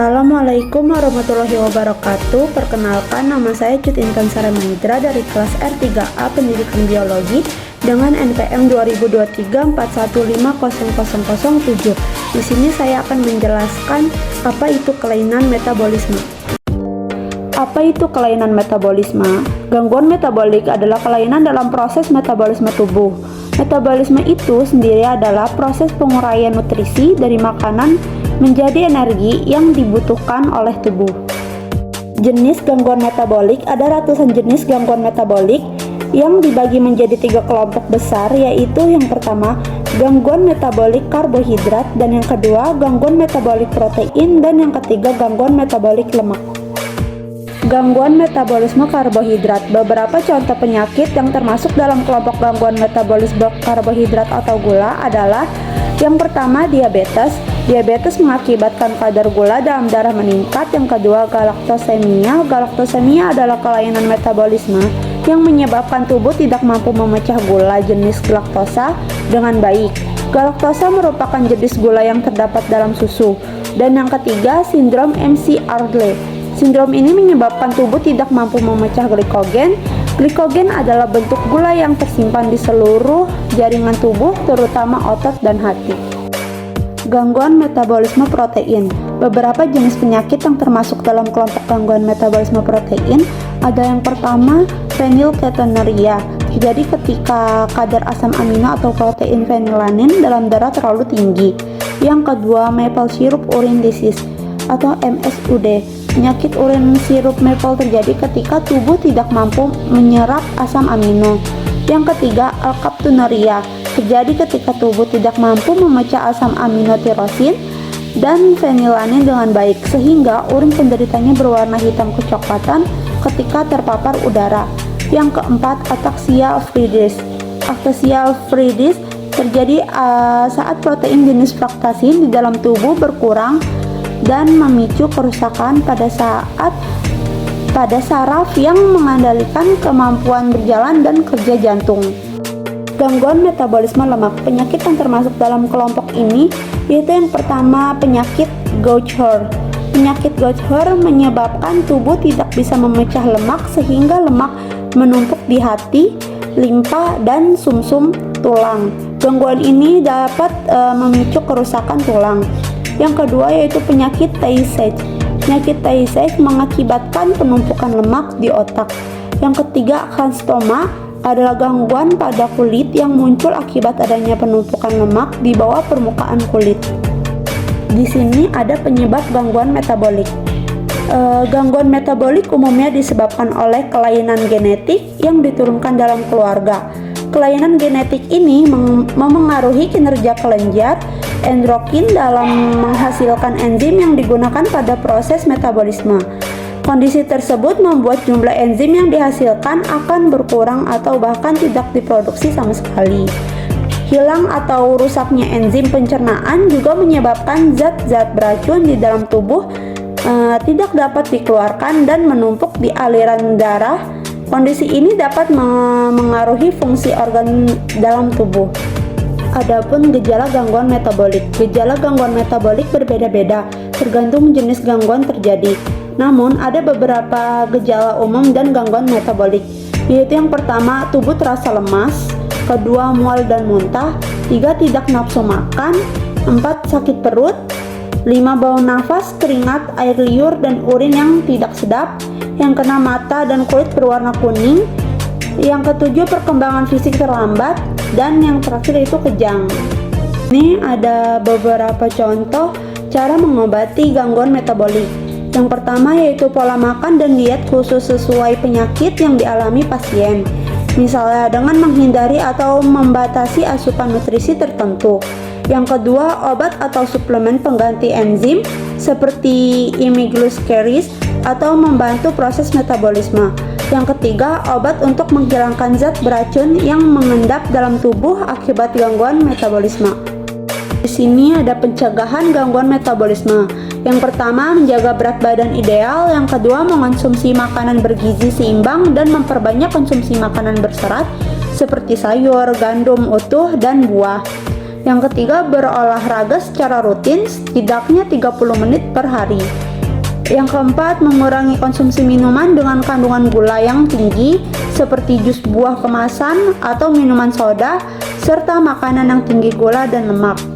Assalamualaikum warahmatullahi wabarakatuh. Perkenalkan, nama saya Cut Intan Saremandra dari kelas R3A Pendidikan Biologi dengan NPM 202341500007. Di sini saya akan menjelaskan apa itu kelainan metabolisme. Apa itu kelainan metabolisme? Gangguan metabolik adalah kelainan dalam proses metabolisme tubuh. Metabolisme itu sendiri adalah proses penguraian nutrisi dari makanan menjadi energi yang dibutuhkan oleh tubuh. Jenis gangguan metabolik, ada ratusan jenis gangguan metabolik yang dibagi menjadi 3 kelompok besar, yaitu yang pertama gangguan metabolik karbohidrat, dan yang kedua gangguan metabolik protein, dan yang ketiga gangguan metabolik lemak. Gangguan metabolisme karbohidrat. Beberapa contoh penyakit yang termasuk dalam kelompok gangguan metabolisme karbohidrat atau gula adalah yang pertama diabetes. Diabetes mengakibatkan kadar gula dalam darah meningkat. Yang kedua galaktosemia. Galaktosemia adalah kelainan metabolisme yang menyebabkan tubuh tidak mampu memecah gula jenis galaktosa dengan baik. Galaktosa merupakan jenis gula yang terdapat dalam susu. Dan yang ketiga sindrom MC-Arle. Sindrom ini menyebabkan tubuh tidak mampu memecah glikogen. Glikogen adalah bentuk gula yang tersimpan di seluruh jaringan tubuh, terutama otot dan hati. Gangguan metabolisme protein. Beberapa jenis penyakit yang termasuk dalam kelompok gangguan metabolisme protein ada yang pertama fenilketonuria. Jadi ketika kadar asam amino atau protein fenilanin dalam darah terlalu tinggi. Yang kedua maple syrup urine disease atau MSUD. Penyakit urin sirup maple terjadi ketika tubuh tidak mampu menyerap asam amino. Yang ketiga alkaptonuria. Terjadi ketika tubuh tidak mampu memecah asam amino tirosin dan fenilanin dengan baik, sehingga urin penderitanya berwarna hitam kecoklatan ketika terpapar udara. Yang keempat ataxia fructis. Ataxia fructis terjadi saat protein jenis fruktasin di dalam tubuh berkurang dan memicu kerusakan pada saraf yang mengendalikan kemampuan berjalan dan kerja jantung. Gangguan metabolisme lemak. Penyakit yang termasuk dalam kelompok ini yaitu yang pertama penyakit Gaucher. Penyakit Gaucher menyebabkan tubuh tidak bisa memecah lemak sehingga lemak menumpuk di hati, limpa, dan sumsum tulang. Gangguan ini dapat memicu kerusakan tulang. Yang kedua yaitu penyakit Tay-Sachs. Penyakit Tay-Sachs mengakibatkan penumpukan lemak di otak. Yang ketiga xanthoma adalah gangguan pada kulit yang muncul akibat adanya penumpukan lemak di bawah permukaan kulit. Di sini ada penyebab gangguan metabolik. Gangguan metabolik umumnya disebabkan oleh kelainan genetik yang diturunkan dalam keluarga. Kelainan genetik ini memengaruhi kinerja kelenjar endokrin dalam menghasilkan enzim yang digunakan pada proses metabolisme. Kondisi tersebut membuat jumlah enzim yang dihasilkan akan berkurang atau bahkan tidak diproduksi sama sekali. Hilang atau rusaknya enzim pencernaan juga menyebabkan zat-zat beracun di dalam tubuh tidak dapat dikeluarkan dan menumpuk di aliran darah. Kondisi ini dapat mengaruhi fungsi organ dalam tubuh. Adapun gejala gangguan metabolik. Gejala gangguan metabolik berbeda-beda tergantung jenis gangguan terjadi. Namun ada beberapa gejala umum dan gangguan metabolik, yaitu yang pertama tubuh terasa lemas, kedua mual dan muntah, 3 tidak nafsu makan, 4 sakit perut, 5 bau nafas, keringat, air liur dan urin yang tidak sedap, yang kena mata dan kulit berwarna kuning, yang ketujuh perkembangan fisik terlambat, dan yang terakhir itu kejang. Ini ada beberapa contoh cara mengobati gangguan metabolik. Yang pertama yaitu pola makan dan diet khusus sesuai penyakit yang dialami pasien. Misalnya dengan menghindari atau membatasi asupan nutrisi tertentu. Yang kedua, obat atau suplemen pengganti enzim seperti imigluceris atau membantu proses metabolisme. Yang ketiga, obat untuk menghilangkan zat beracun yang mengendap dalam tubuh akibat gangguan metabolisme. Di sini ada pencegahan gangguan metabolisme. Yang pertama, menjaga berat badan ideal. Yang kedua, mengonsumsi makanan bergizi seimbang dan memperbanyak konsumsi makanan berserat seperti sayur, gandum utuh, dan buah. Yang ketiga, berolahraga secara rutin setidaknya 30 menit per hari. Yang keempat, mengurangi konsumsi minuman dengan kandungan gula yang tinggi seperti jus buah kemasan atau minuman soda serta makanan yang tinggi gula dan lemak.